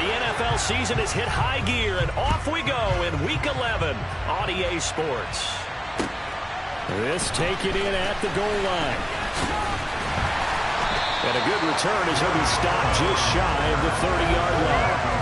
The NFL season has hit high gear, and off we go in Week 11 on EA Sports. This taken in at the goal line. And a good return as he'll be stopped just shy of the 30-yard line.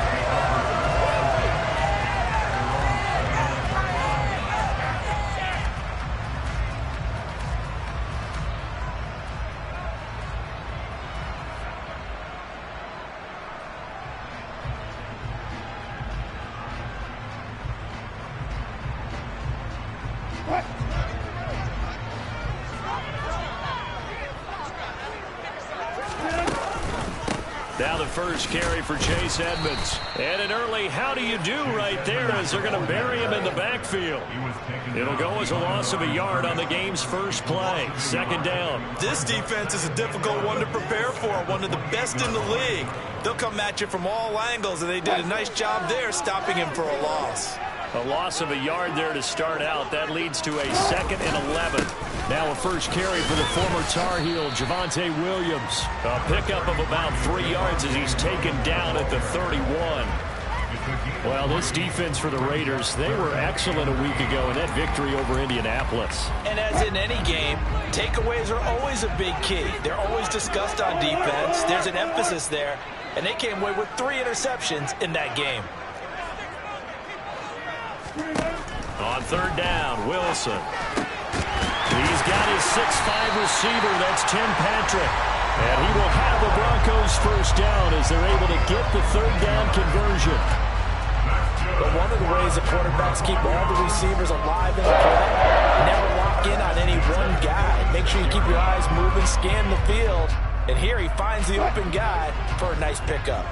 Now the first carry for Chase Edmonds. And an early how do you do right there as they're going to bury him in the backfield. It'll go as a loss of a yard on the game's first play. Second down. This defense is a difficult one to prepare for, one of the best in the league. They'll come at you from all angles, and they did a nice job there stopping him for a loss. A loss of a yard there to start out. That leads to a 2nd and 11. Now a first carry for the former Tar Heel, Javonte Williams. A pickup of about 3 yards as he's taken down at the 31. Well, this defense for the Raiders, they were excellent a week ago in that victory over Indianapolis. And as in any game, takeaways are always a big key. They're always discussed on defense. There's an emphasis there, and they came away with 3 interceptions in that game. On third down, Wilson. He's got his 6'5" receiver. That's Tim Patrick. And he will have the Broncos first down as they're able to get the third down conversion. But one of the ways the quarterbacks keep all the receivers alive in the play, never lock in on any one guy. Make sure you keep your eyes moving, scan the field. And here he finds the open guy for a nice pickup.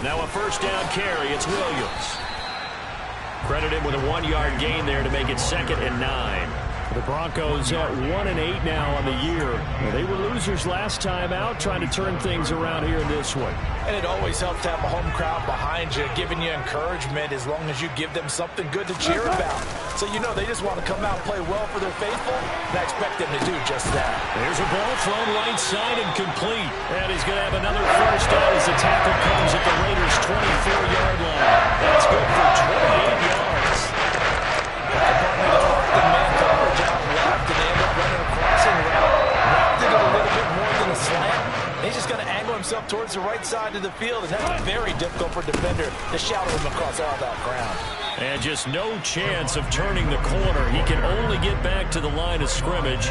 Now a first down carry. It's Williams. Credit him with a 1-yard gain there to make it 2nd and 9. The Broncos at 1-8 now on the year. Well, they were losers last time out, trying to turn things around here in this one. And it always helps to have a home crowd behind you, giving you encouragement as long as you give them something good to cheer about. So you know they just want to come out and play well for their faithful, and I expect them to do just that. There's a ball thrown right side and complete. And he's going to have another first down as the tackle comes at the Raiders' 24-yard line. That's good for 28 yards. Man coverage out left, and they end up running a crossing route. Wrapped it a little bit more than a slant. He's just going to angle himself towards the right side of the field, and that's very difficult for a defender to shadow him across all that ground. And just no chance of turning the corner. He can only get back to the line of scrimmage.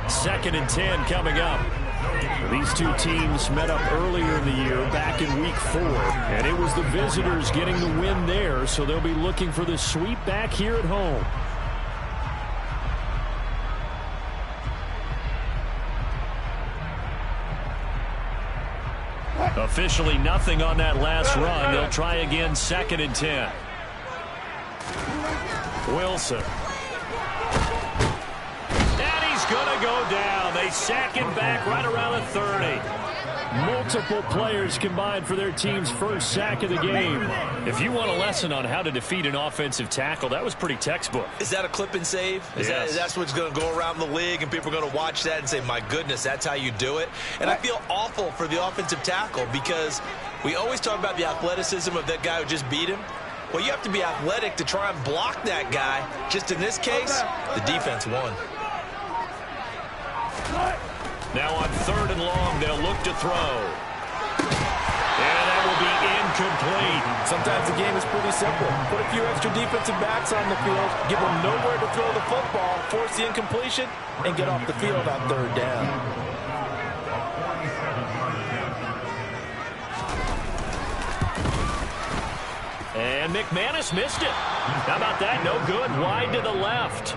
2nd and 10 coming up. These two teams met up earlier in the year, back in Week 4, and it was the visitors getting the win there, so they'll be looking for the sweep back here at home. Officially nothing on that last run. They'll try again 2nd and 10. Wilson. And he's going to go down. They sack him back right around the 30. Multiple players combined for their team's first sack of the game. If you want a lesson on how to defeat an offensive tackle, that was pretty textbook. Is that a clip and save? Yes. That's what's going to go around the league, and people are going to watch that and say, my goodness, that's how you do it? And I feel awful for the offensive tackle because we always talk about the athleticism of that guy who just beat him. Well, you have to be athletic to try and block that guy. Just in this case, the defense won. Now on 3rd and long, they'll look to throw. And that will be incomplete. Sometimes the game is pretty simple. Put a few extra defensive backs on the field, give them nowhere to throw the football, force the incompletion, and get off the field on 3rd down. And McManus missed it. How about that? No good. Wide to the left.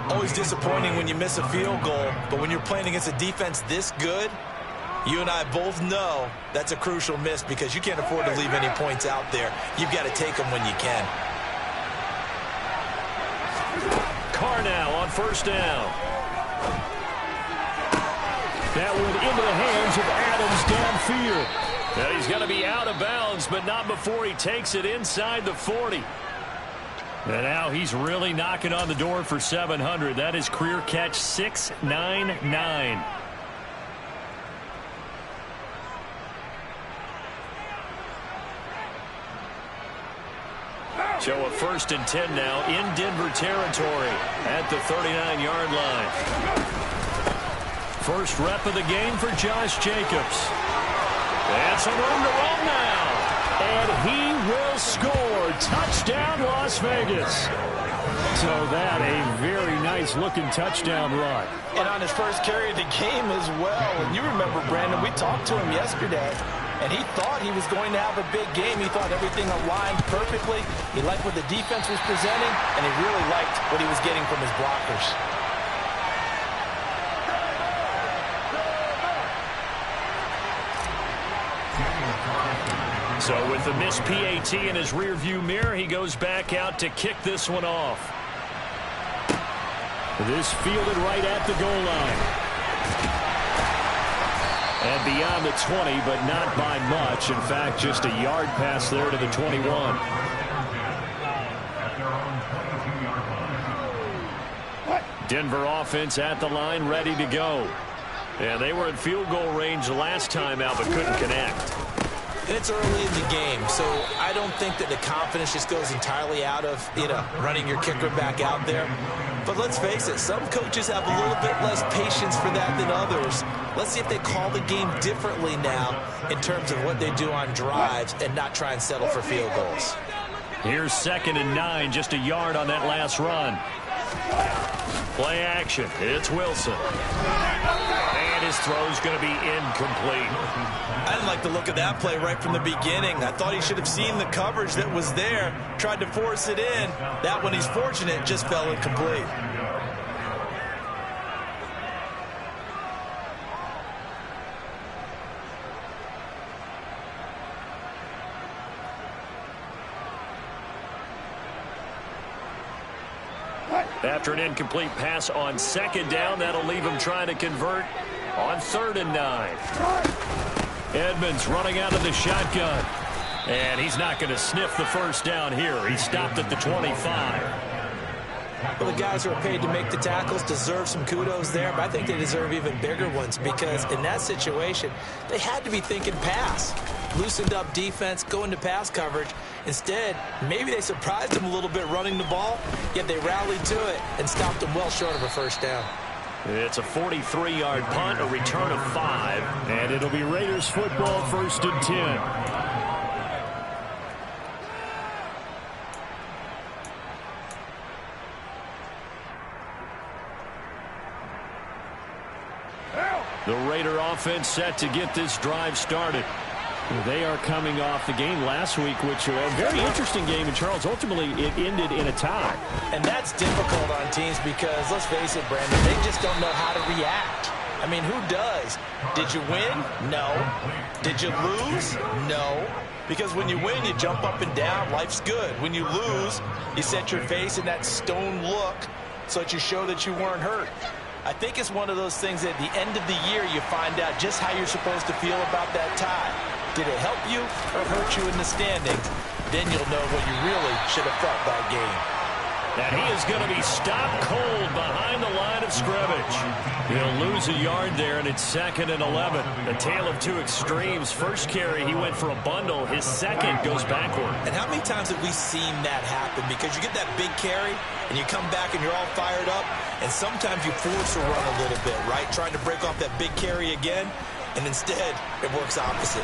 Always disappointing when you miss a field goal, but when you're playing against a defense this good, you and I both know that's a crucial miss because you can't afford to leave any points out there. You've got to take them when you can. Carr now on 1st down. That went into the hands of Adams downfield. And he's going to be out of bounds, but not before he takes it inside the 40. And now he's really knocking on the door for 700. That is career catch 699. So a 1st and 10 now in Denver territory at the 39-yard line. First rep of the game for Josh Jacobs. And some room to run now. And he will score. Touchdown, Las Vegas. So that a very nice-looking touchdown run. And on his first carry of the game as well. And you remember, Brandon, we talked to him yesterday, and he thought he was going to have a big game. He thought everything aligned perfectly. He liked what the defense was presenting, and he really liked what he was getting from his blockers. So with the missed PAT in his rearview mirror, he goes back out to kick this one off. This fielded right at the goal line. And beyond the 20, but not by much. In fact, just a yard pass there to the 21. Denver offense at the line, ready to go. And they were in field goal range last time out, but couldn't connect. And it's early in the game, so I don't think that the confidence just goes entirely out of, running your kicker back out there. But let's face it, some coaches have a little bit less patience for that than others. Let's see if they call the game differently now in terms of what they do on drives and not try and settle for field goals. Here's 2nd and 9, just a yard on that last run. Play action. It's Wilson. And his throw's going to be incomplete. I didn't like the look of that play right from the beginning. I thought he should have seen the coverage that was there, tried to force it in. That one, he's fortunate, just fell incomplete. After an incomplete pass on 2nd down, that'll leave him trying to convert on 3rd and 9. Edmonds running out of the shotgun. And he's not going to sniff the first down here. He stopped at the 25. Well, the guys who are paid to make the tackles deserve some kudos there, but I think they deserve even bigger ones because in that situation, they had to be thinking pass. Loosened up defense, going to pass coverage. Instead, maybe they surprised them a little bit running the ball, yet they rallied to it and stopped them well short of a first down. It's a 43-yard punt, a return of 5. And it'll be Raiders football, 1st and 10. The Raider offense set to get this drive started. They are coming off the game last week, which was a very interesting game, and Charles, ultimately it ended in a tie. And that's difficult on teams because, let's face it, Brandon, they just don't know how to react. I mean, who does? Did you win? No. Did you lose? No. Because when you win, you jump up and down. Life's good. When you lose, you set your face in that stone look so that you show that you weren't hurt. I think it's one of those things that at the end of the year you find out just how you're supposed to feel about that tie. Did it help you or hurt you in the standings? Then you'll know what you really should have felt that game. And he is going to be stopped cold behind the line of scrimmage. He'll lose a yard there, and it's 2nd and 11. A tale of two extremes. First carry, he went for a bundle. His second goes backward. And how many times have we seen that happen? Because you get that big carry, and you come back and you're all fired up, and sometimes you force a run a little bit, right? Trying to break off that big carry again, and instead it works opposite.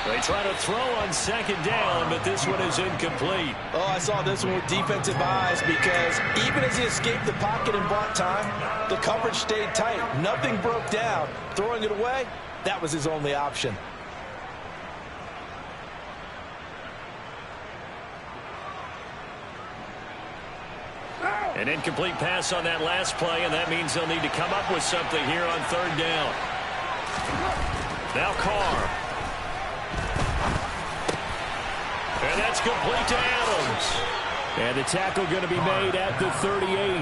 They try to throw on 2nd down, but this one is incomplete. Oh, I saw this one with defensive eyes because even as he escaped the pocket and bought time, the coverage stayed tight. Nothing broke down. Throwing it away, that was his only option. An incomplete pass on that last play, and that means they'll need to come up with something here on 3rd down. Now Carr. And that's complete to Adams. And the tackle going to be made at the 38.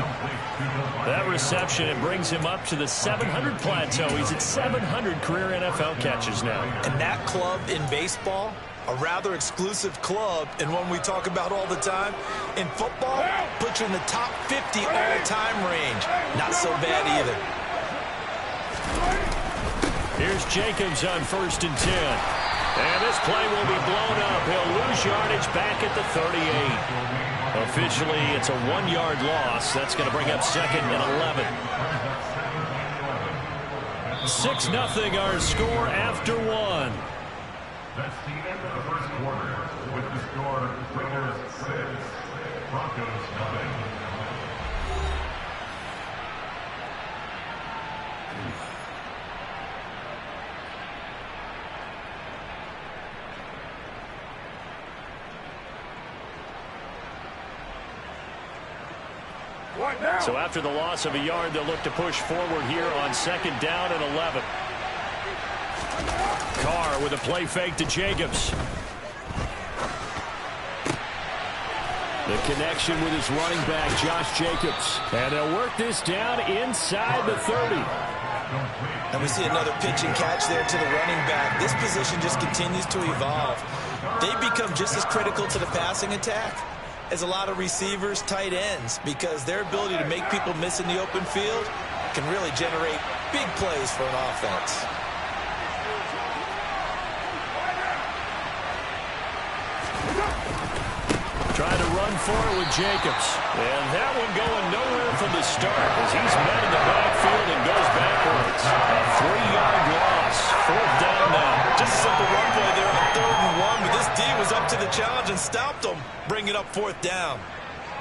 That reception, it brings him up to the 700 plateau. He's at 700 career NFL catches now. And that club in baseball, a rather exclusive club and one we talk about all the time. In football, puts you in the top 50 all-time range. Not so bad either. Here's Jacobs on 1st and 10. And this play will be blown up. He'll lose yardage back at the 38. Officially, it's a 1-yard loss. That's going to bring up 2nd and 11. 6-0 our score after 1. That's the end of the first quarter with the score Raiders 6, Broncos 9. So after the loss of a yard, they'll look to push forward here on 2nd down and 11. Carr with a play fake to Jacobs. The connection with his running back, Josh Jacobs. And they'll work this down inside the 30. And we see another pitch and catch there to the running back. This position just continues to evolve. They become just as critical to the passing attack as a lot of receivers, tight ends, because their ability to make people miss in the open field can really generate big plays for an offense. Trying to run for it with Jacobs. And that one going nowhere from the start as he's met in the backfield and goes backwards. A 3-yard loss. 4th down now. Just a simple run play there on 3rd and 1, but this D was up to the challenge and stopped them, bringing up 4th down.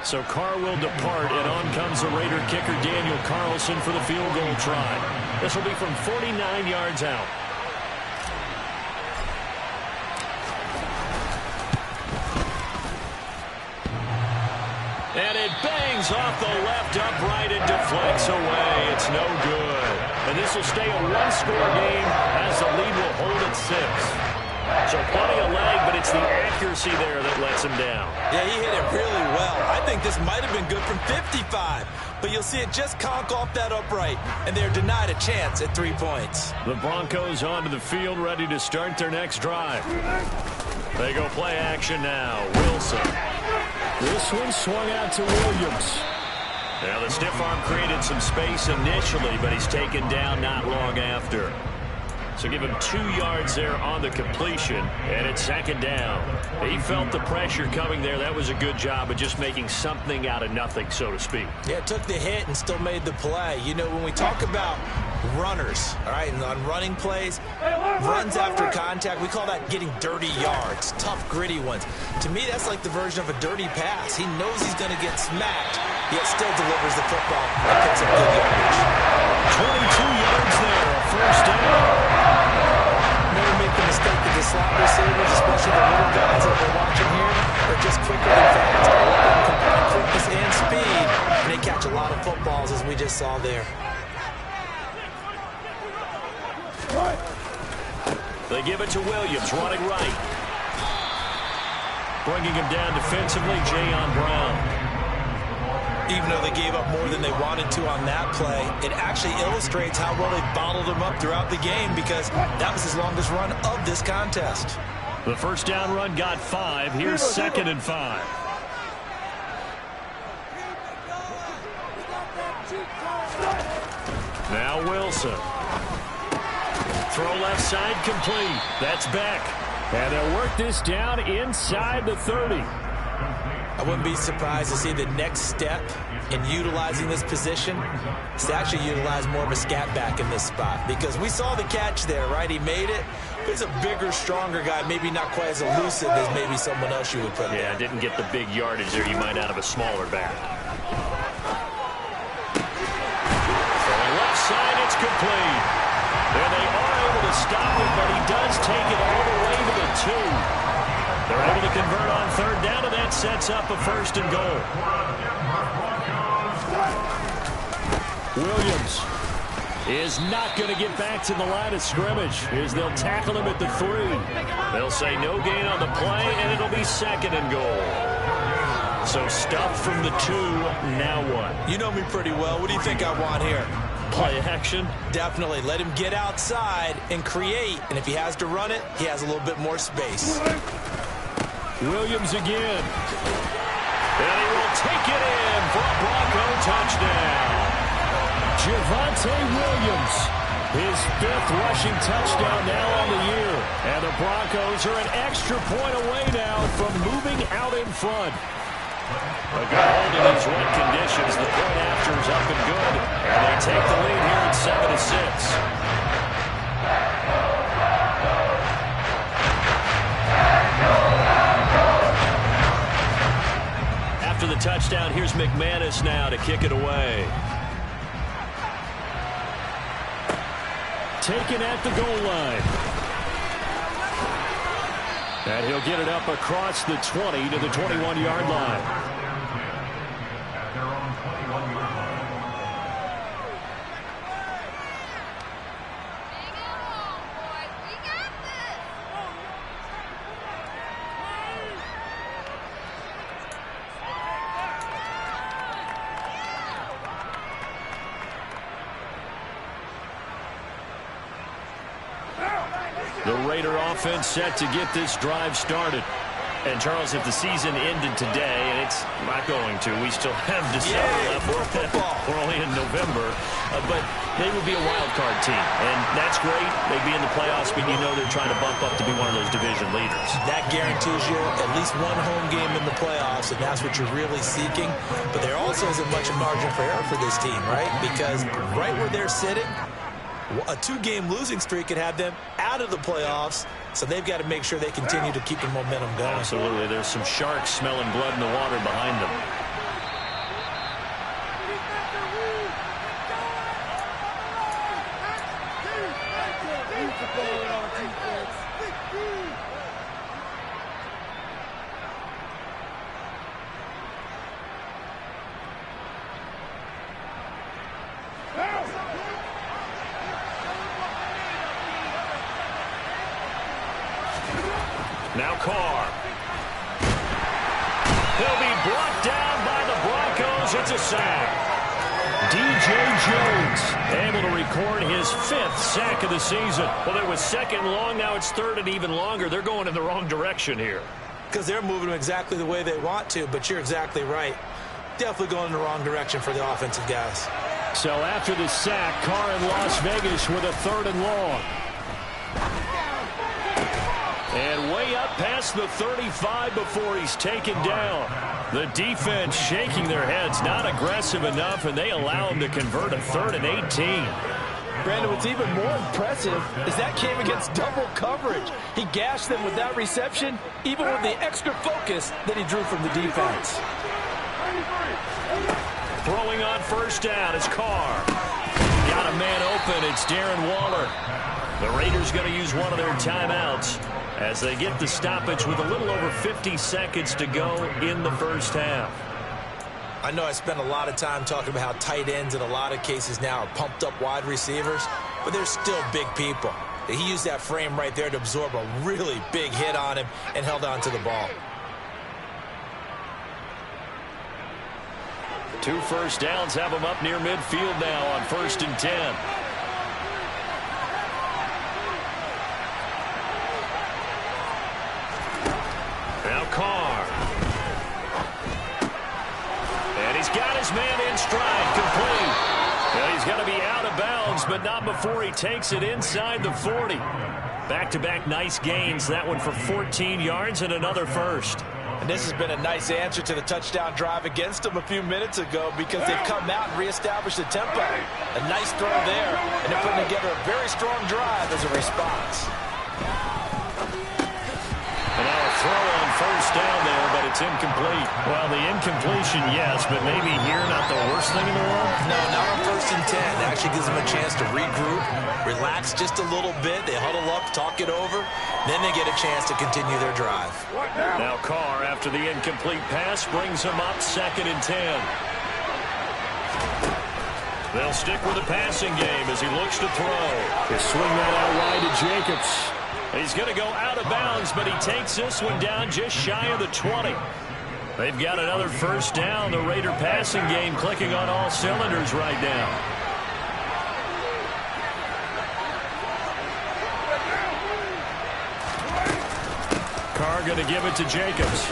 So Carr will depart, and on comes the Raider kicker Daniel Carlson for the field goal try. This will be from 49 yards out. And it bangs off the left upright and deflects away. It's no good. And this will stay a 1-score game as the lead will hold at 6. So plenty of leg, but it's the accuracy there that lets him down. Yeah, he hit it really well. I think this might have been good from 55. But you'll see it just conk off that upright, and they're denied a chance at 3 points. The Broncos onto the field, ready to start their next drive. They go play action now. Wilson. This one swung out to Williams. Now the stiff arm created some space initially, but he's taken down not long after. So give him 2 yards there on the completion, and it's 2nd down. He felt the pressure coming there. That was a good job of just making something out of nothing, so to speak. Yeah, took the hit and still made the play. You know, when we talk about runners, all right, and on running plays, runs after contact, we call that getting dirty yards, tough, gritty ones. To me, that's like the version of a dirty pass. He knows he's going to get smacked, yet still delivers the football and picks up good yardage. 22 yards there, a 1st down. Never make the mistake that the slot receivers, especially the little guys that we're watching here, are just quicker than fast. All of them combine quickness and speed, and they catch a lot of footballs, as we just saw there. They give it to Williams, running right. Bringing him down defensively, Jayon Brown. Even though they gave up more than they wanted to on that play, it actually illustrates how well they bottled him up throughout the game, because that was his longest run of this contest. The 1st down run got 5. Here's 2nd and 5. Now Wilson. Throw left side complete. That's Beck. And they'll work this down inside the 30. I wouldn't be surprised to see the next step in utilizing this position is to actually utilize more of a scat back in this spot, because we saw the catch there, right? He made it, but he's a bigger, stronger guy, maybe not quite as elusive as maybe someone else you would put there. Yeah, didn't get the big yardage there you might out of a smaller back. Throwing left side, it's complete. And they are able to stop it, but he does take it all the way to the 2. They're able to convert on 3rd down, and that sets up a 1st and goal. Williams is not going to get back to the line of scrimmage as they'll tackle him at the 3. They'll say no gain on the play, and it'll be 2nd and goal. So stuff from the 2, now what? You know me pretty well. What do you think I want here? Play action? Definitely. Let him get outside and create, and if he has to run it, he has a little bit more space. Williams again. And he will take it in for a Bronco touchdown. Javonte Williams His 5th rushing touchdown now on the year. And the Broncos are an extra point away now from moving out in front. A good hold in these wet conditions. The point after is up and good. And they take the lead here at 7-6. After the touchdown, here's McManus now to kick it away. Taken at the goal line. And he'll get it up across the 20 to the 21-yard line. At their own 21-yard line. The Raider offense set to get this drive started. And, Charles, if the season ended today, and it's not going to, we still have December left. We're only in November. But they would be a wild card team. And that's great. They'd be in the playoffs, but you know they're trying to bump up to be one of those division leaders. That guarantees you at least one home game in the playoffs, and that's what you're really seeking. But there also isn't much margin for error for this team, right? Because right where they're sitting, a 2-game losing streak could have them out of the playoffs, so they've got to make sure they continue to keep the momentum going. Absolutely. There's some sharks smelling blood in the water behind them. Now Carr. He'll be brought down by the Broncos. It's a sack. DJ Jones able to record his 5th sack of the season. Well, it was 2nd and long. Now it's 3rd and even longer. They're going in the wrong direction here. Because they're moving them exactly the way they want to, but you're exactly right. Definitely going in the wrong direction for the offensive guys. So after the sack, Carr in Las Vegas with a 3rd and long. And way up past the 35 before he's taken down. The defense shaking their heads, not aggressive enough, and they allow him to convert a 3rd and 18. Brandon, what's even more impressive is that came against double coverage. He gashed them with that reception, even with the extra focus that he drew from the defense. Throwing on 1st down is Carr. Got a man open. It's Darren Waller. The Raiders going to use one of their timeouts as they get the stoppage with a little over 50 seconds to go in the 1st half. I know I spent a lot of time talking about how tight ends in a lot of cases now are pumped up wide receivers, but they're still big people. He used that frame right there to absorb a really big hit on him and held on to the ball. 2 first downs have him up near midfield now on 1st and 10. Now Carr. And he's got his man in stride, complete. Well, he's got to be out of bounds, but not before he takes it inside the 40. Back-to-back nice gains. That one for 14 yards and another first. And this has been a nice answer to the touchdown drive against them a few minutes ago because they've come out and reestablished the tempo. A nice throw there, and they're putting together a very strong drive as a response. And now a throw on 1st down there, but it's incomplete. Well, the incompletion, yes, but maybe here not the worst thing in the world? No, not on 1st and 10. It actually gives them a chance to regroup, relax just a little bit. They huddle up, talk it over. Then they get a chance to continue their drive. Now Carr, after the incomplete pass, brings him up 2nd and 10. They'll stick with the passing game as he looks to throw. They swing that out wide to Jacobs. He's going to go out of bounds, but he takes this one down just shy of the 20. They've got another 1st down. The Raider passing game clicking on all cylinders right now. Carr going to give it to Jacobs.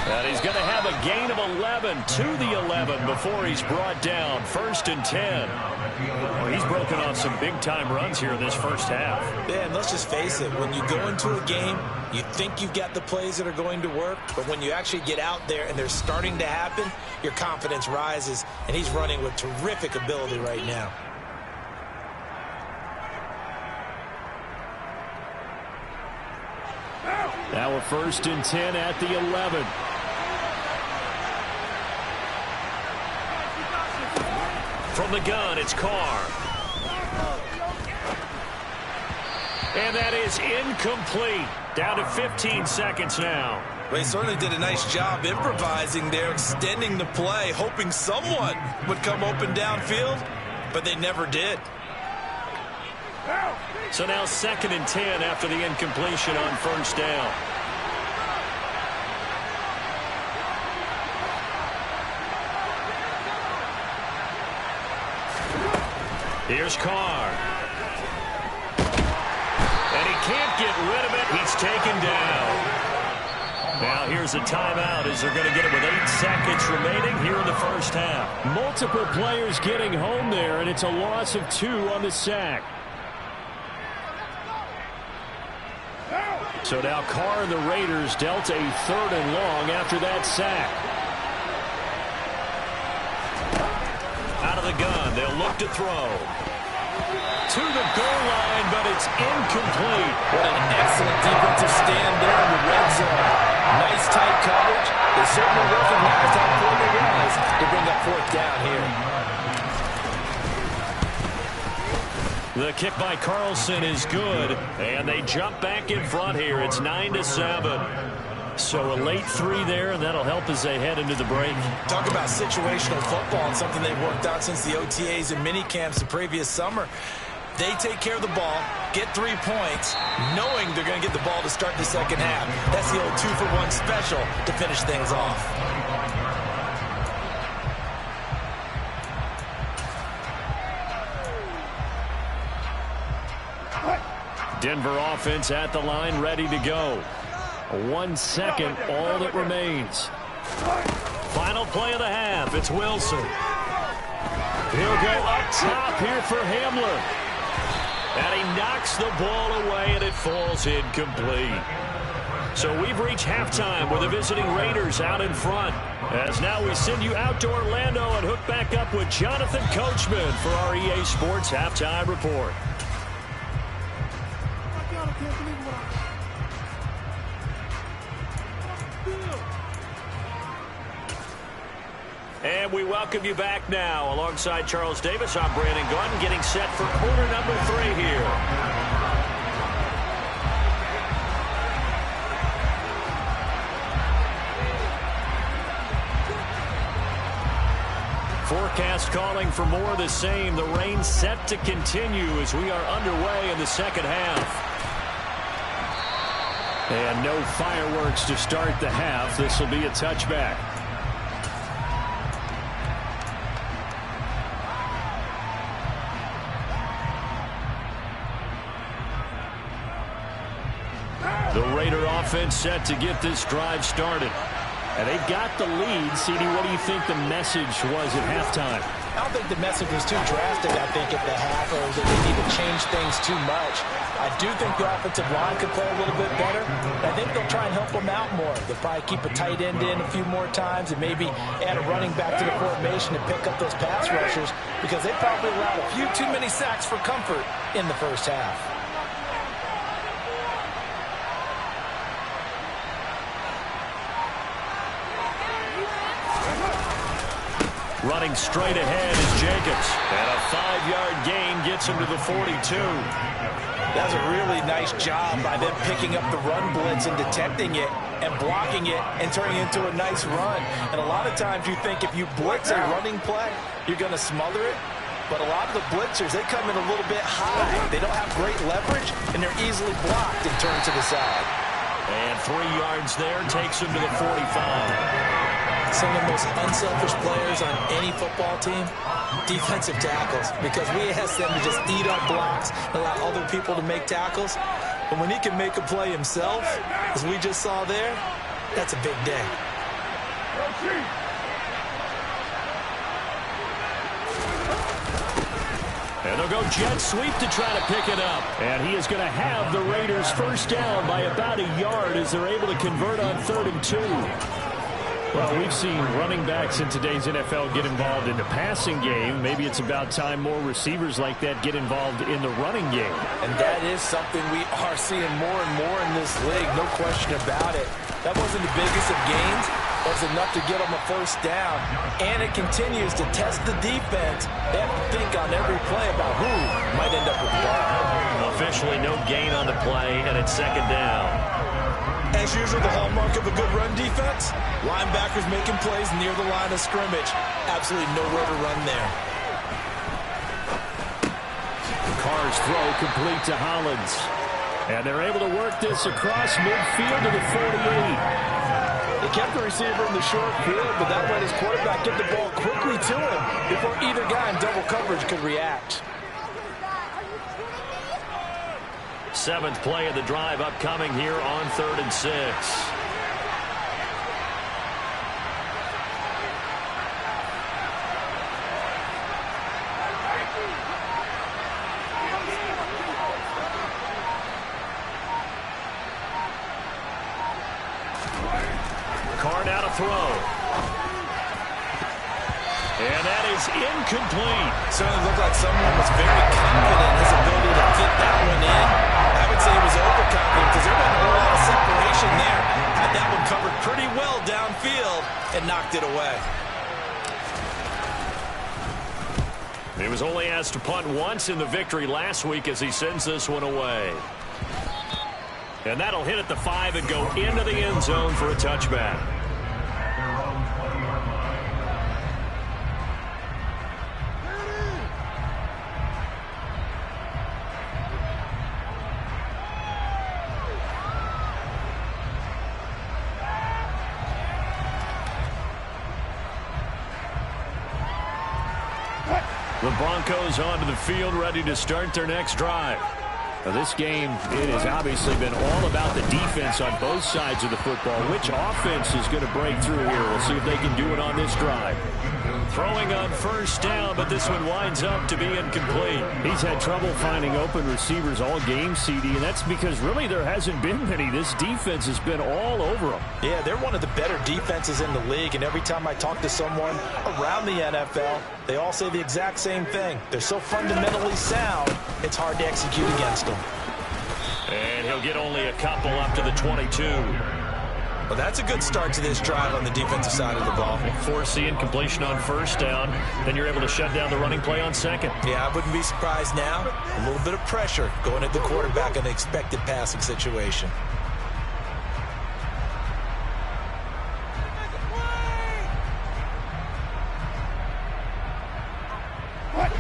And he's going to have a gain of 11 to the 11 before he's brought down. 1st and 10. Well, he's broken off some big-time runs here in this first half. Yeah, and let's just face it. When you go into a game, you think you've got the plays that are going to work, but when you actually get out there and they're starting to happen, your confidence rises, and he's running with terrific ability right now. Now a 1st and 10 at the 11. From the gun, it's Carr. And that is incomplete. Down to 15 seconds now. They certainly did a nice job improvising there, extending the play, hoping someone would come open downfield, but they never did. So now 2nd and 10 after the incompletion on 1st down. Here's Carr. And he can't get rid of it. He's taken down. Now here's a timeout as they're going to get it with 8 seconds remaining here in the first half. Multiple players getting home there, and it's a loss of 2 on the sack. So now Carr and the Raiders dealt a 3rd and long after that sack. Out of the gun, they'll look to throw. To the goal line, but it's incomplete. What an excellent defensive stand there in the red zone. Nice tight coverage. They certainly recognized how important it was to bring up 4th down here. The kick by Carlson is good, and they jump back in front here. It's 9-7. So a late 3 there, and that'll help as they head into the break. Talk about situational football and something they've worked out since the OTAs and mini camps the previous summer. They take care of the ball, get 3 points, knowing they're going to get the ball to start the second half. That's the old 2-for-1 special to finish things off. Denver offense at the line, ready to go. 1 second, all that remains. Final play of the half. It's Wilson. He'll go up top here for Hamler. And he knocks the ball away, and it falls incomplete. So we've reached halftime with the visiting Raiders out in front. As now we send you out to Orlando and hook back up with Jonathan Coachman for our EA Sports Halftime Report. And we welcome you back now. Alongside Charles Davis, I'm Brandon Gunn, getting set for quarter number 3 here. Forecast calling for more of the same. The rain set to continue as we are underway in the second half. And no fireworks to start the half. This will be a touchback. The Raider offense set to get this drive started. And they've got the lead. CD, what do you think the message was at halftime? I don't think the message was too drastic, I think, at the half, or that they need to change things too much. I do think the offensive line could play a little bit better. I think they'll try and help them out more. They'll probably keep a tight end in a few more times and maybe add a running back to the formation to pick up those pass rushers, because they probably allowed a few too many sacks for comfort in the first half. Running straight ahead is Jacobs. And a 5-yard gain gets him to the 42. That's a really nice job by them picking up the run blitz and detecting it and blocking it and turning it into a nice run. And a lot of times you think if you blitz a running play, you're going to smother it. But a lot of the blitzers, they come in a little bit high. They don't have great leverage, and they're easily blocked and turned to the side. And 3 yards there takes him to the 45. Some of the most unselfish players on any football team, defensive tackles, because we ask them to just eat up blocks and allow other people to make tackles. But when he can make a play himself, as we just saw there, that's a big day. And they'll go jet sweep to try to pick it up. And he is going to have the Raiders first down by about a yard as they're able to convert on 3rd and 2. Well, we've seen running backs in today's NFL get involved in the passing game. Maybe it's about time more receivers like that get involved in the running game. And that is something we are seeing more and more in this league, no question about it. That wasn't the biggest of gains. That was enough to get them a first down. And it continues to test the defense. They have to think on every play about who might end up with the ball. Officially no gain on the play, and it's 2nd down. As usual, the hallmark of a good run defense, linebackers making plays near the line of scrimmage. Absolutely nowhere to run there. Carr's throw complete to Hollins. And they're able to work this across midfield to the 48. He kept the receiver in the short field, but that let his quarterback get the ball quickly to him before either guy in double coverage could react. 7th play of the drive upcoming here on 3rd and 6. Carr now to throw. And that is incomplete. Certainly looked like someone was very confident in his ability to fit that one in. I would say he was overconfident because there wasn't a whole lot of separation there. Had that one covered pretty well downfield and knocked it away. He was only asked to punt once in the victory last week as he sends this one away. And that'll hit at the 5 and go into the end zone for a touchback. The Broncos onto the field, ready to start their next drive. Now this game, it has obviously been all about the defense on both sides of the football. Which offense is going to break through here? We'll see if they can do it on this drive. Throwing on first down, but this one winds up to be incomplete. He's had trouble finding open receivers all game, CD, and that's because really there hasn't been many. This defense has been all over them. Yeah, they're one of the better defenses in the league, and every time I talk to someone around the NFL, they all say the exact same thing. They're so fundamentally sound, it's hard to execute against them. And he'll get only a couple up to the 22. Well, that's a good start to this drive on the defensive side of the ball. Force the incompletion on first down, then you're able to shut down the running play on second. Yeah, I wouldn't be surprised now. A little bit of pressure going at the quarterback in an expected passing situation.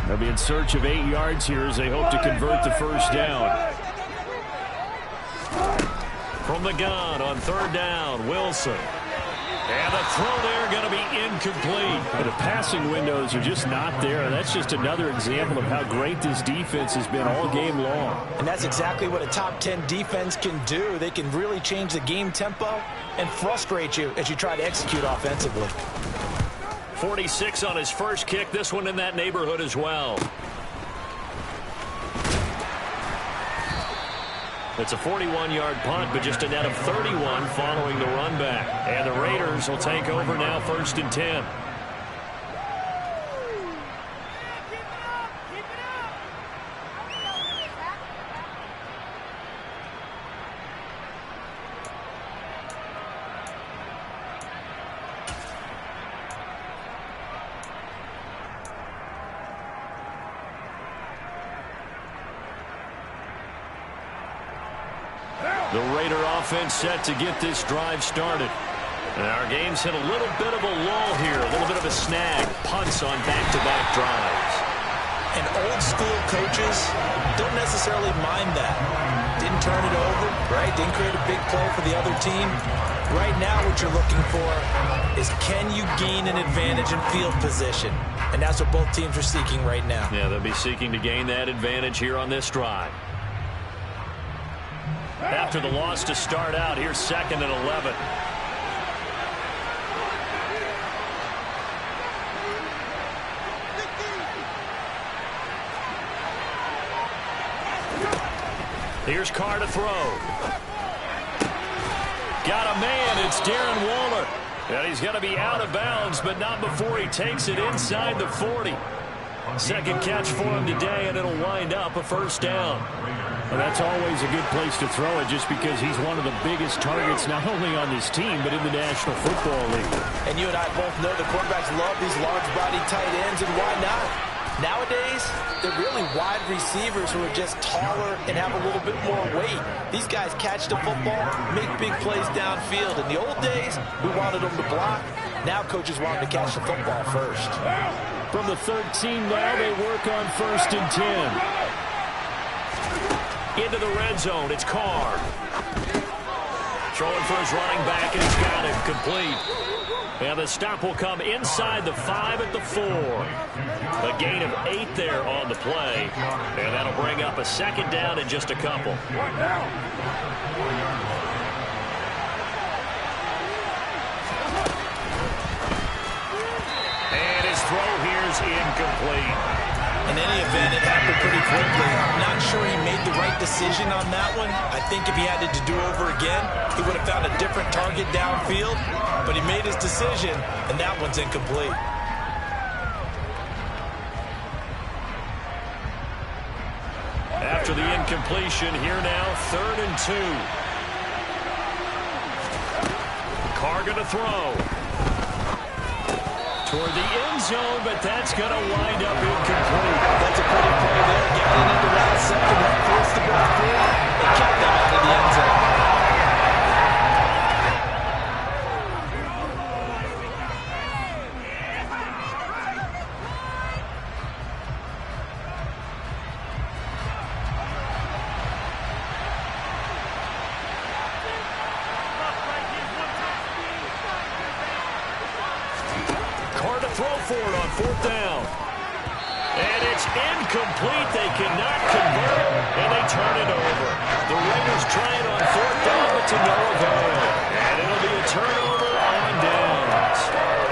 They'll be in search of 8 yards here as they hope to convert the first down. From the gun on third down, Wilson. And the throw there going to be incomplete. But the passing windows are just not there. That's just another example of how great this defense has been all game long. And that's exactly what a top 10 defense can do. They can really change the game tempo and frustrate you as you try to execute offensively. 46 on his first kick. This one in that neighborhood as well. It's a 41-yard punt, but just a net of 31 following the run back. And the Raiders will take over now, 1st and 10. The Raider offense set to get this drive started. And our game's hit a little bit of a lull here, a little bit of a snag. Punts on back-to-back drives. And old-school coaches don't necessarily mind that. Didn't turn it over, right? Didn't create a big play for the other team. Right now what you're looking for is can you gain an advantage in field position? And that's what both teams are seeking right now. Yeah, they'll be seeking to gain that advantage here on this drive. After the loss to start out, here's 2nd and 11. Here's Carr to throw. Got a man. It's Darren Waller. And he's going to be out of bounds, but not before he takes it inside the 40. Second catch for him today, and it'll wind up a first down. Well, that's always a good place to throw it just because he's one of the biggest targets not only on this team but in the National Football League. And you and I both know the quarterbacks love these large-body tight ends, and why not? Nowadays, they're really wide receivers who are just taller and have a little bit more weight. These guys catch the football, make big plays downfield. In the old days, we wanted them to block. Now coaches want them to catch the football first. From the 13 now, they work on 1st and 10. Into the red zone, it's Carr. Throwing for his running back, and he's got him complete. And the stop will come inside the 5 at the 4. A gain of 8 there on the play. And that'll bring up a second down in just a couple. And his throw here is incomplete. In any event, it happened pretty quickly. I'm not sure he made the right decision on that one. I think if he had it to do over again, he would have found a different target downfield. But he made his decision, and that one's incomplete. After the incompletion, here now, 3rd and 2. Carr going to throw. Toward the end zone, but that's going to wind up incomplete. That's a pretty play there. Getting into that second, that forced the ball through, and kept them out of the end zone. For it on 4th down. And it's incomplete. They cannot convert, and they turn it over. The Raiders try it on 4th down, but to no avail. And it'll be a turnover on downs.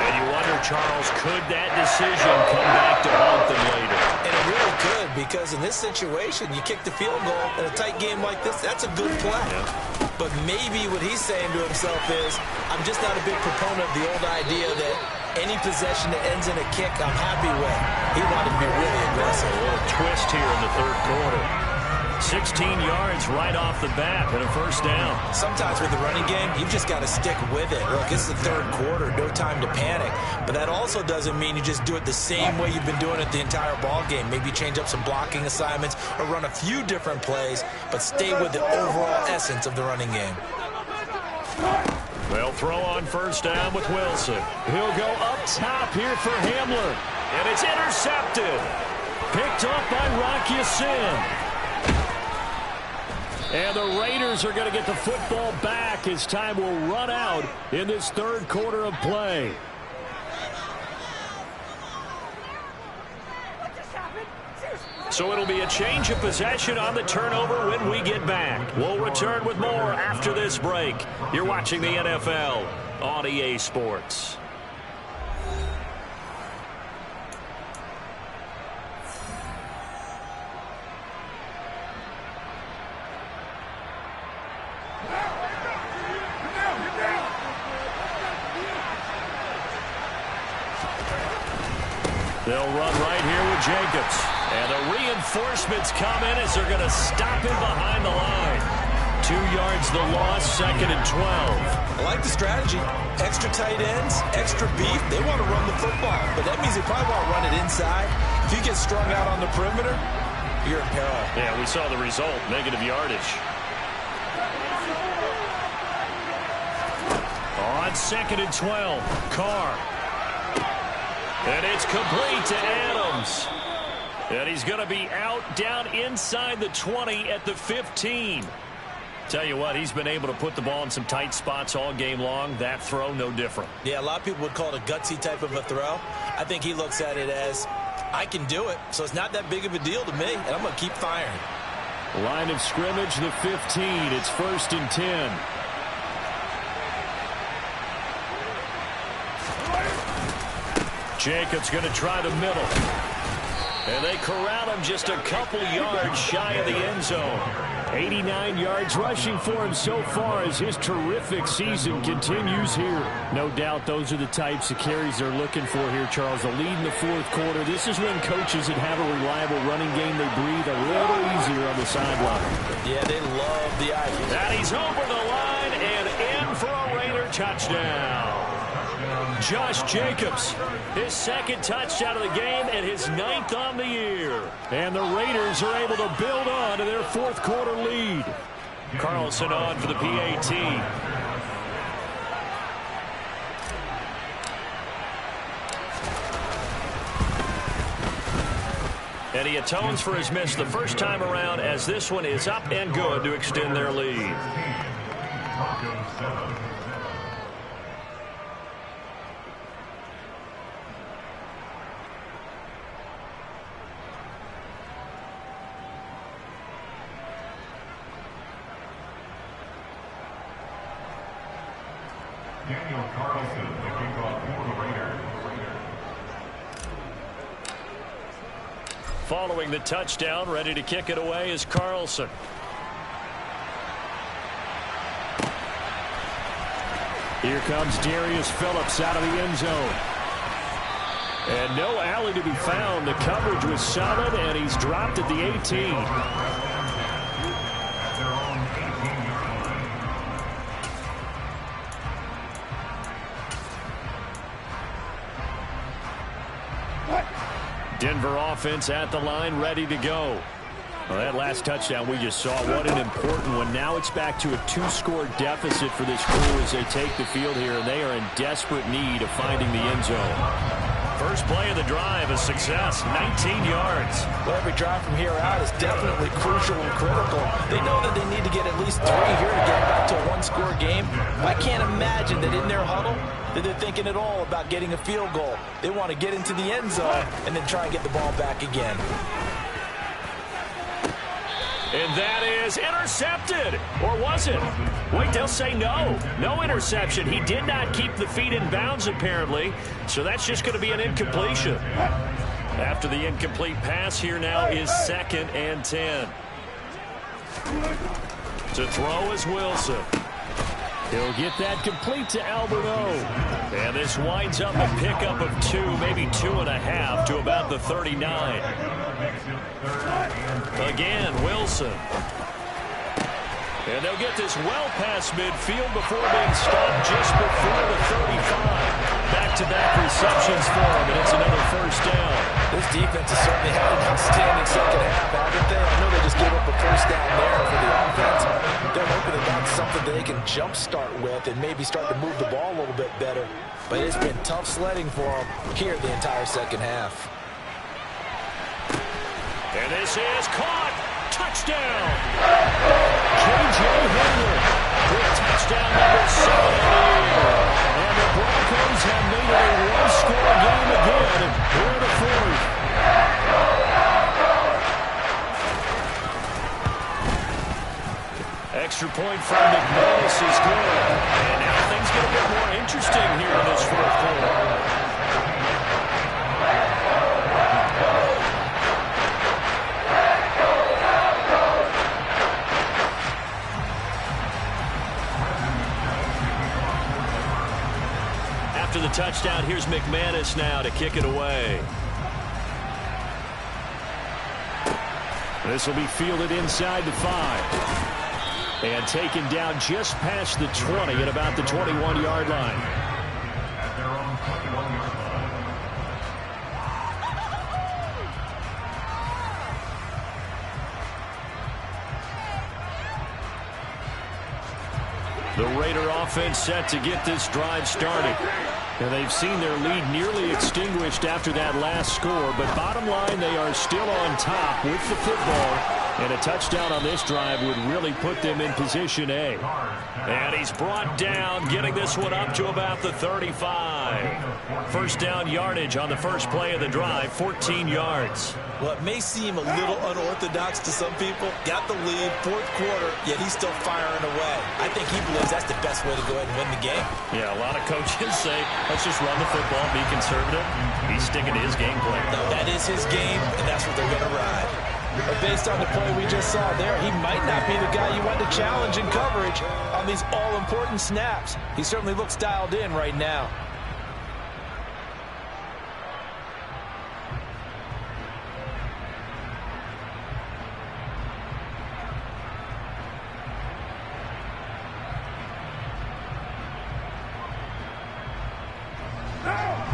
And you wonder, Charles, could that decision come back to haunt them later? And it really could, because in this situation, you kick the field goal in a tight game like this, that's a good play. Yeah. But maybe what he's saying to himself is, I'm just not a big proponent of the old idea that any possession that ends in a kick, I'm happy with. He wanted to be really aggressive. A little twist here in the 3rd quarter. 16 yards right off the bat and a first down. Sometimes with the running game, you've just got to stick with it. Look, it's the 3rd quarter, no time to panic. But that also doesn't mean you just do it the same way you've been doing it the entire ball game. Maybe change up some blocking assignments or run a few different plays, but stay with the overall essence of the running game. They'll throw on 1st down with Wilson. He'll go up top here for Hamler. And it's intercepted. Picked up by Rocky Sin. And the Raiders are going to get the football back as time will run out in this 3rd quarter of play. So it'll be a change of possession on the turnover when we get back. We'll return with more after this break. You're watching the NFL on EA Sports. They'll run right here with Jacobs. And the reinforcements come in as they're going to stop him behind the line. 2 yards the loss, 2nd and 12. I like the strategy. Extra tight ends, extra beef. They want to run the football, but that means they probably want to run it inside. If you get strung out on the perimeter, you're in peril. Yeah, we saw the result, negative yardage. On 2nd and 12, Carr. And it's complete to Adams. And he's going to be out down inside the 20 at the 15. Tell you what, he's been able to put the ball in some tight spots all game long. That throw, no different. Yeah, a lot of people would call it a gutsy type of a throw. I think he looks at it as, I can do it, so it's not that big of a deal to me, and I'm going to keep firing. Line of scrimmage, the 15. It's 1st and 10. Jacobs going to try the middle. And they corral him just a couple yards shy of the end zone. 89 yards rushing for him so far as his terrific season continues here. No doubt those are the types of carries they're looking for here, Charles. A lead in the fourth quarter. This is when coaches that have a reliable running game, they breathe a little easier on the sideline. Yeah, they love the idea. And he's over the line and in for a Raider touchdown. Josh Jacobs, his second touchdown of the game and his 9th on the year. And the Raiders are able to build on to their fourth quarter lead. Carlson on for the PAT. And he atones for his miss the first time around as this one is up and good to extend their lead. Following the touchdown, ready to kick it away is Carlson. Here comes Darius Phillips out of the end zone. And no alley to be found. The coverage was solid, and he's dropped at the 18. Denver offense at the line, ready to go. Well, that last touchdown we just saw, what an important one. Now it's back to a 2-score deficit for this crew as they take the field here, and they are in desperate need of finding the end zone. First play of the drive, a success, 19 yards. Well, every drive from here out is definitely crucial and critical. They know that they need to get at least 3 here to get back to a 1-score game. I can't imagine that in their huddle that they're thinking at all about getting a field goal. They want to get into the end zone and then try and get the ball back again. And that is intercepted. Or was it? Wait, they'll say no. No interception. He did not keep the feet in bounds, apparently. So that's just going to be an incompletion. After the incomplete pass, here now is 2nd and 10. To throw is Wilson. He'll get that complete to Alberto. And this winds up a pickup of 2, maybe 2.5 to about the 39. Again, Wilson. And they'll get this well past midfield before being stopped just before the 35. Back-to-back receptions for him, and it's another first down. This defense has certainly had an outstanding second half, haven't they? I know they just gave up a first down there for the offense. They're hoping they got something they can jumpstart with and maybe start to move the ball a little bit better. But it's been tough sledding for them here the entire second half. And this is caught. Touchdown. J.J. Henry with touchdown number 7 of the year. And the Broncos have made it a 1-score game again here in the fourth. Extra point from McManus is good. And now things get a bit more interesting here in this fourth quarter. After the touchdown, here's McManus now to kick it away. This will be fielded inside the 5. And taken down just past the 20 at about the 21-yard line. The Raider offense set to get this drive started. And they've seen their lead nearly extinguished after that last score. But bottom line, they are still on top with the football. And a touchdown on this drive would really put them in position A. And he's brought down, getting this one up to about the 35. First down yardage on the first play of the drive, 14 yards. Well, it may seem a little unorthodox to some people. Got the lead, fourth quarter, yet he's still firing away. I think he believes that's the best way to go ahead and win the game. Yeah, a lot of coaches say, let's just run the football, be conservative. He's sticking to his game plan. No, that is his game, and that's what they're going to ride. But based on the play we just saw there, he might not be the guy you want to challenge in coverage on these all-important snaps. He certainly looks dialed in right now.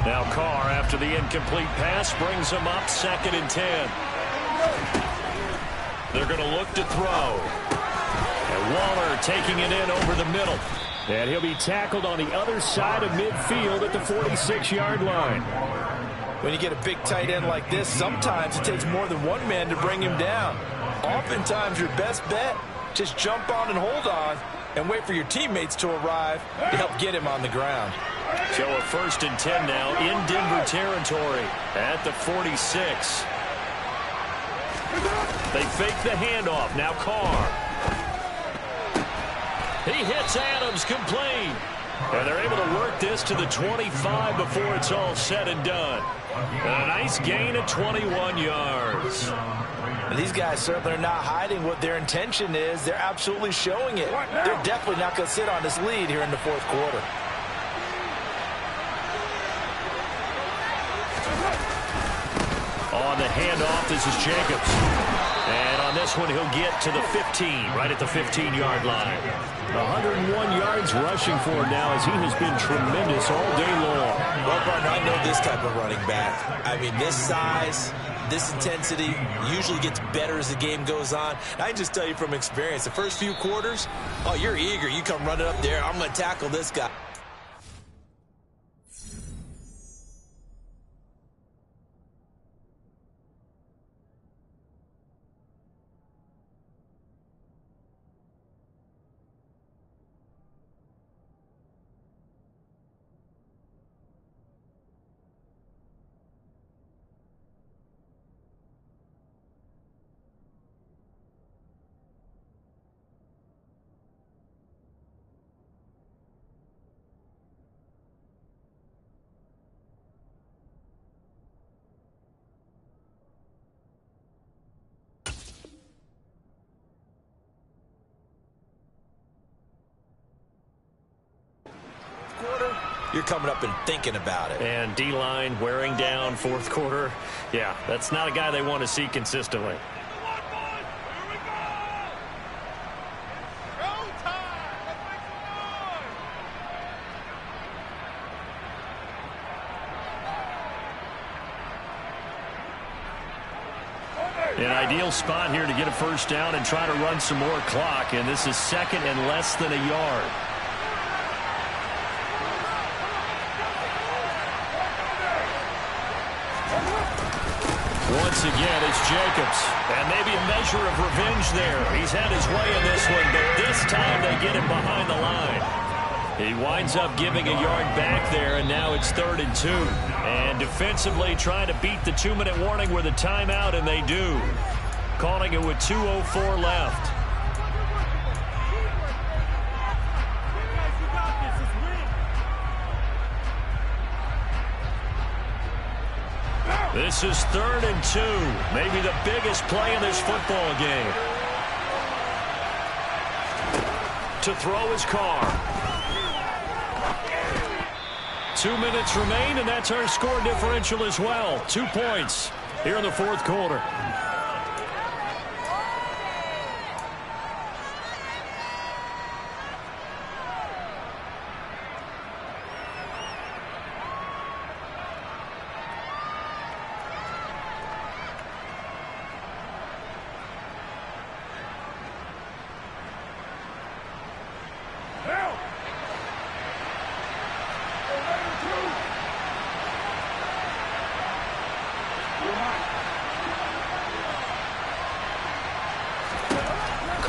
Now Carr, after the incomplete pass, brings him up 2nd and 10. They're going to look to throw. And Waller taking it in over the middle. And he'll be tackled on the other side of midfield at the 46-yard line. When you get a big tight end like this, sometimes it takes more than one man to bring him down. Oftentimes, your best bet, just jump on and hold on and wait for your teammates to arrive to help get him on the ground. So a 1st and 10 now in Denver territory at the 46. They fake the handoff. Now Carr. He hits Adams complete. And they're able to work this to the 25 before it's all said and done. And a nice gain of 21 yards. And these guys certainly are not hiding what their intention is. They're absolutely showing it. They're definitely not going to sit on this lead here in the fourth quarter. On the handoff, this is Jacobs. And on this one, he'll get to the 15, right at the 15-yard line. 101 yards rushing for him now as he has been tremendous all day long. Well, partner, I know this type of running back. I mean, this size, this intensity usually gets better as the game goes on. And I can just tell you from experience, the first few quarters, oh, you're eager. You come running up there, I'm going to tackle this guy. You're coming up and thinking about it. And D-line wearing down fourth quarter. Yeah, that's not a guy they want to see consistently. An ideal spot here to get a first down and try to run some more clock. And this is 2nd and less than a yard. Once again, it's Jacobs. And maybe a measure of revenge there. He's had his way in this one, but this time they get him behind the line. He winds up giving a yard back there, and now it's 3rd and 2. And defensively trying to beat the 2-minute warning with a timeout, and they do. Calling it with 2:04 left. This is 3rd and 2. Maybe the biggest play in this football game. To throw his Carr. 2 minutes remain, and that's our score differential as well. 2 points here in the fourth quarter.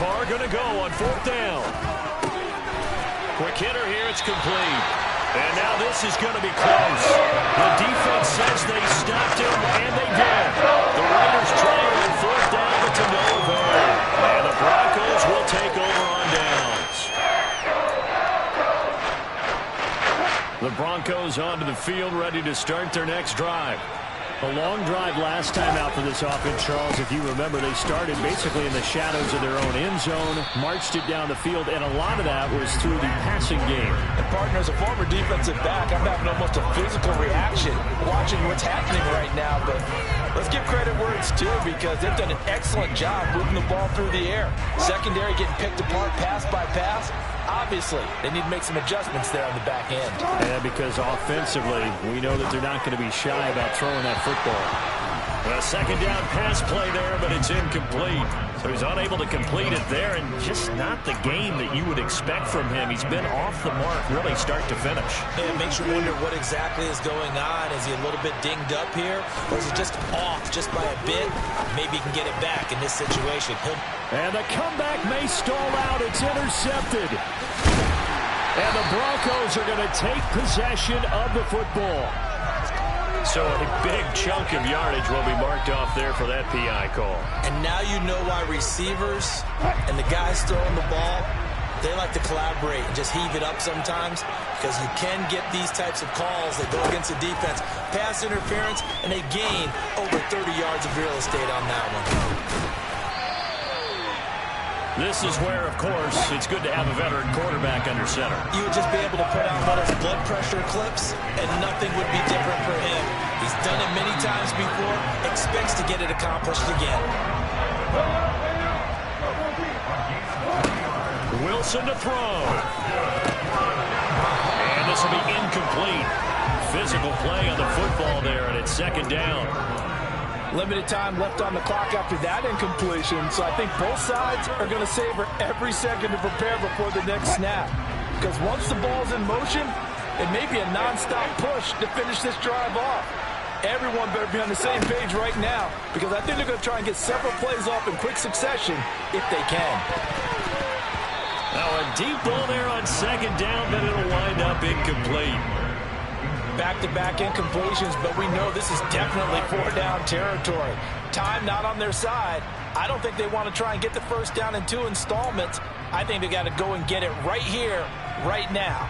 far, going to go on 4th down. Quick hitter here, it's complete. And now this is going to be close. The defense says they stopped him, and they did. The Raiders trying on 4th down, but to no avail. And the Broncos will take over on downs. The Broncos onto the field, ready to start their next drive. A long drive last time out for this offense, Charles. If you remember, they started basically in the shadows of their own end zone, marched it down the field, and a lot of that was through the passing game. And, partner, as a former defensive back, I'm having almost a physical reaction watching what's happening right now. But let's give credit where it's due, because they've done an excellent job moving the ball through the air. Secondary getting picked apart pass by pass. Obviously, they need to make some adjustments there on the back end. Yeah, because offensively, we know that they're not going to be shy about throwing that football. A second down pass play there, but it's incomplete. So he's unable to complete it there, and just not the game that you would expect from him. He's been off the mark really start to finish. And it makes you wonder what exactly is going on. Is he a little bit dinged up here, or is he just off just by a bit? Maybe he can get it back in this situation. And the comeback may stall out. It's intercepted. And the Broncos are going to take possession of the football. So a big chunk of yardage will be marked off there for that PI call. And now you know why receivers and the guys throwing the ball, they like to collaborate and just heave it up sometimes, because you can get these types of calls that go against the defense. Pass interference, and they gain over 30 yards of real estate on that one. This is where, of course, it's good to have a veteran quarterback under center. You would just be able to put out one of those blood pressure clips, and nothing would be different for him. He's done it many times before, expects to get it accomplished again. Wilson to throw. And this will be incomplete. Physical play on the football there, and it's second down. Limited time left on the clock after that incompletion, so I think both sides are going to savor every second to prepare before the next snap. Because once the ball's in motion, it may be a nonstop push to finish this drive off. Everyone better be on the same page right now, because I think they're going to try and get several plays off in quick succession if they can. Now a deep ball there on second down, but it'll wind up incomplete. Back-to-back incompletions, but we know this is definitely 4-down territory. Time not on their side. I don't think they want to try and get the first down in 2 installments. I think they got to go and get it right here, right now.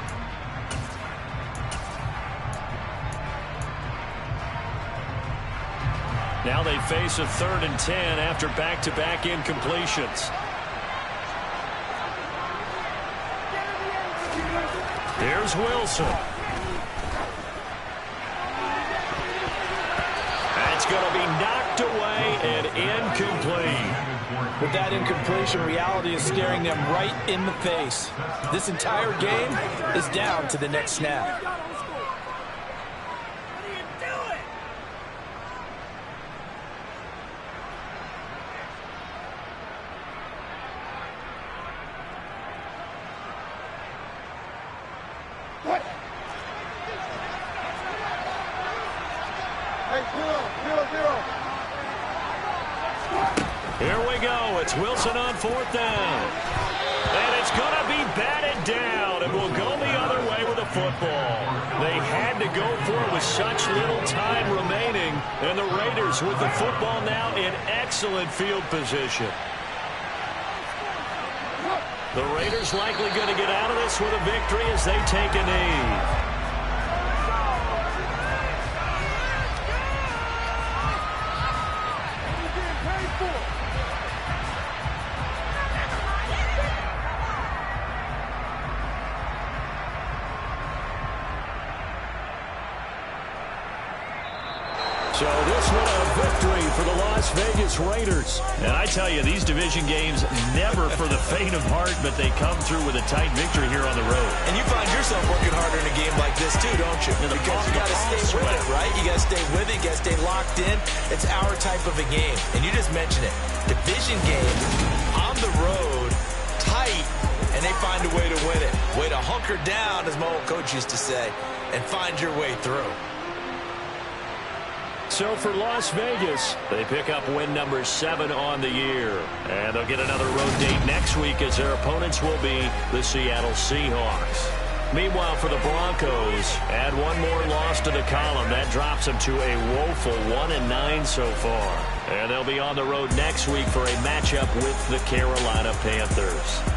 Now they face a 3rd and 10 after back-to-back incompletions. Here's Wilson. It's going to be knocked away and incomplete. With that incompletion, reality is staring them right in the face. This entire game is down to the next snap. Here we go. It's Wilson on 4th down. And it's going to be batted down, and we'll go the other way with the football. They had to go for it with such little time remaining, and the Raiders with the football now in excellent field position. The Raiders likely going to get out of this with a victory as they take a knee. So this one a victory for the Las Vegas Raiders. And I tell you, these division games never for the faint of heart, but they come through with a tight victory here on the road. And you find yourself working harder in a game like this too, don't you? Because you got to stay with it, right? You got to stay with it. You got to stay locked in. It's our type of a game. And you just mentioned it. Division game on the road, tight, and they find a way to win it. Way to hunker down, as my old coach used to say, and find your way through. So for Las Vegas, they pick up win number 7 on the year. And they'll get another road date next week as their opponents will be the Seattle Seahawks. Meanwhile, for the Broncos, add one more loss to the column. That drops them to a woeful 1-9 so far. And they'll be on the road next week for a matchup with the Carolina Panthers.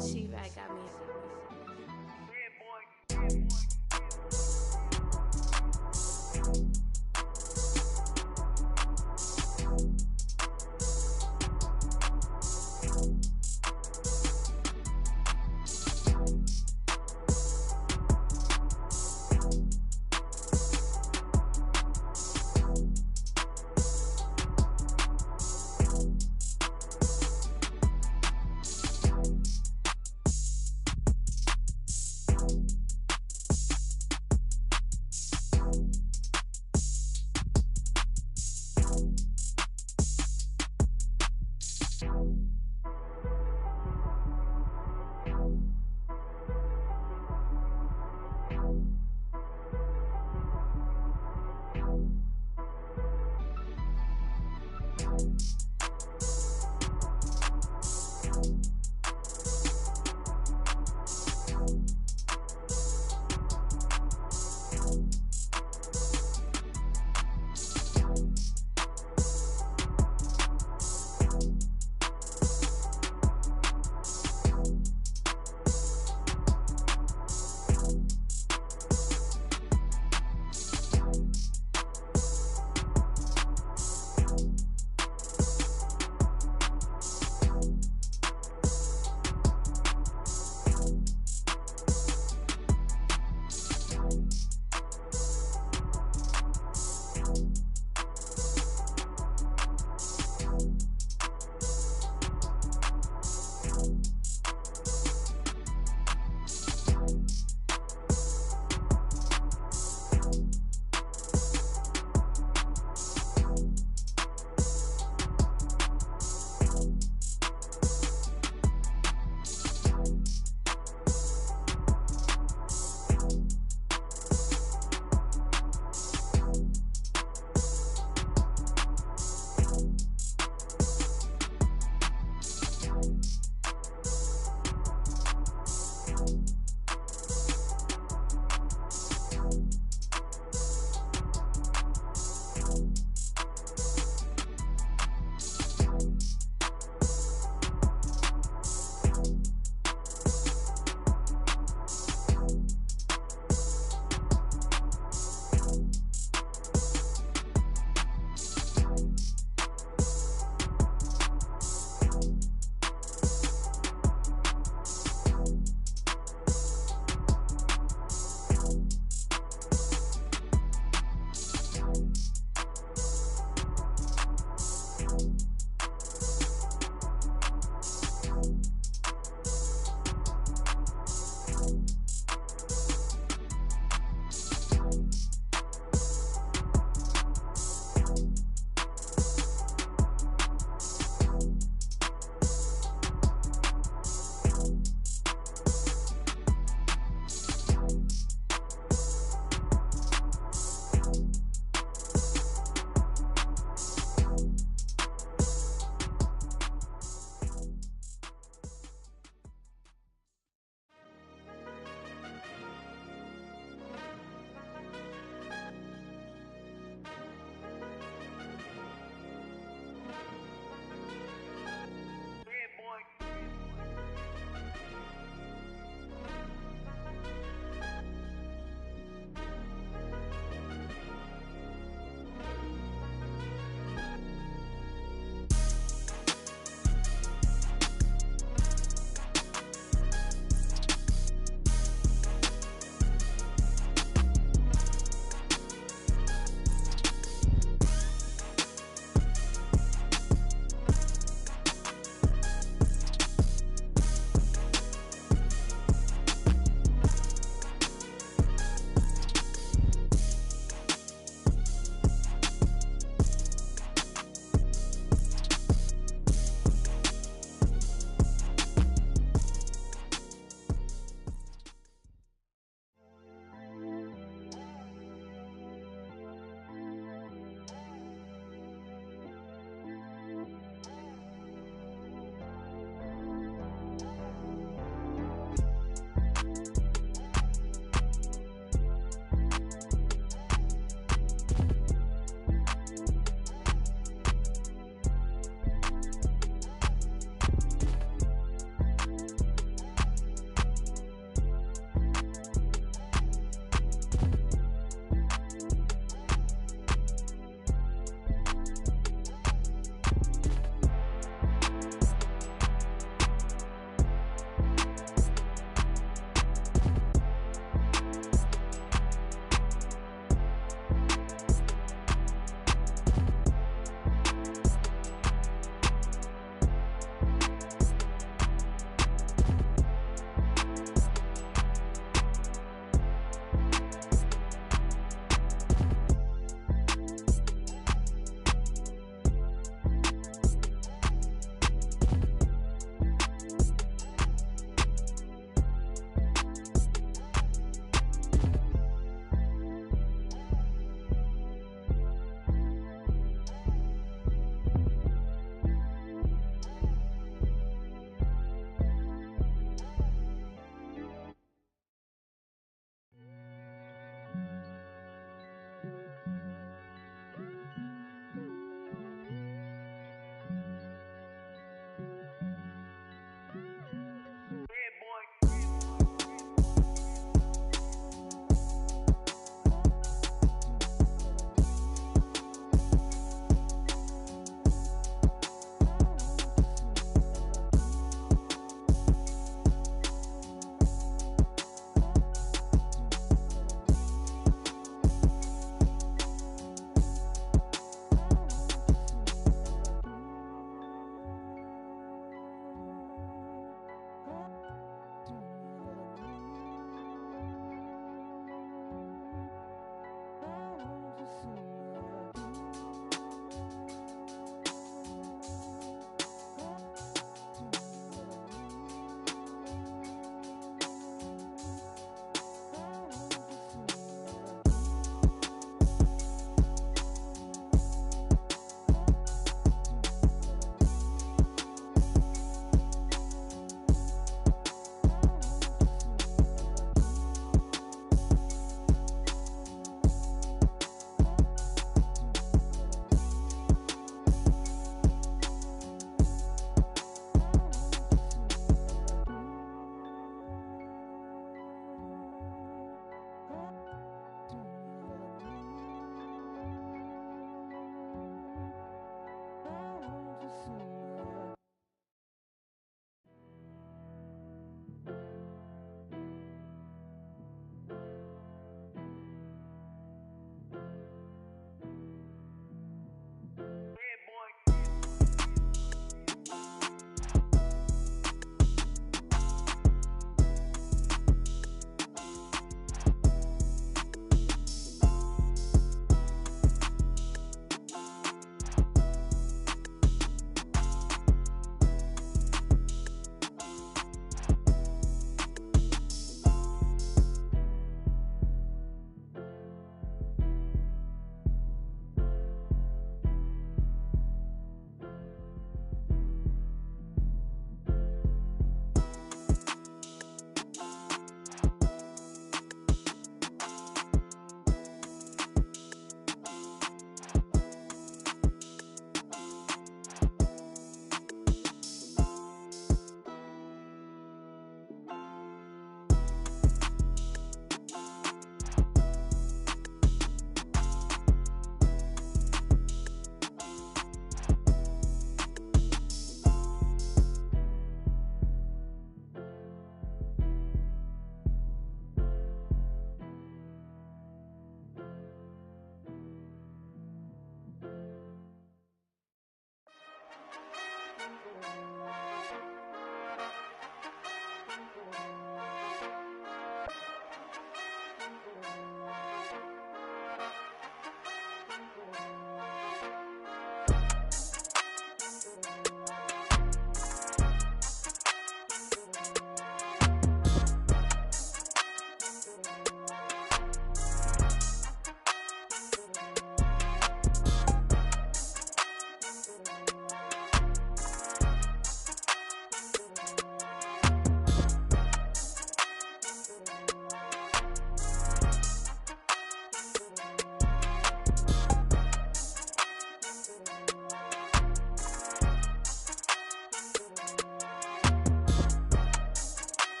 She right got me.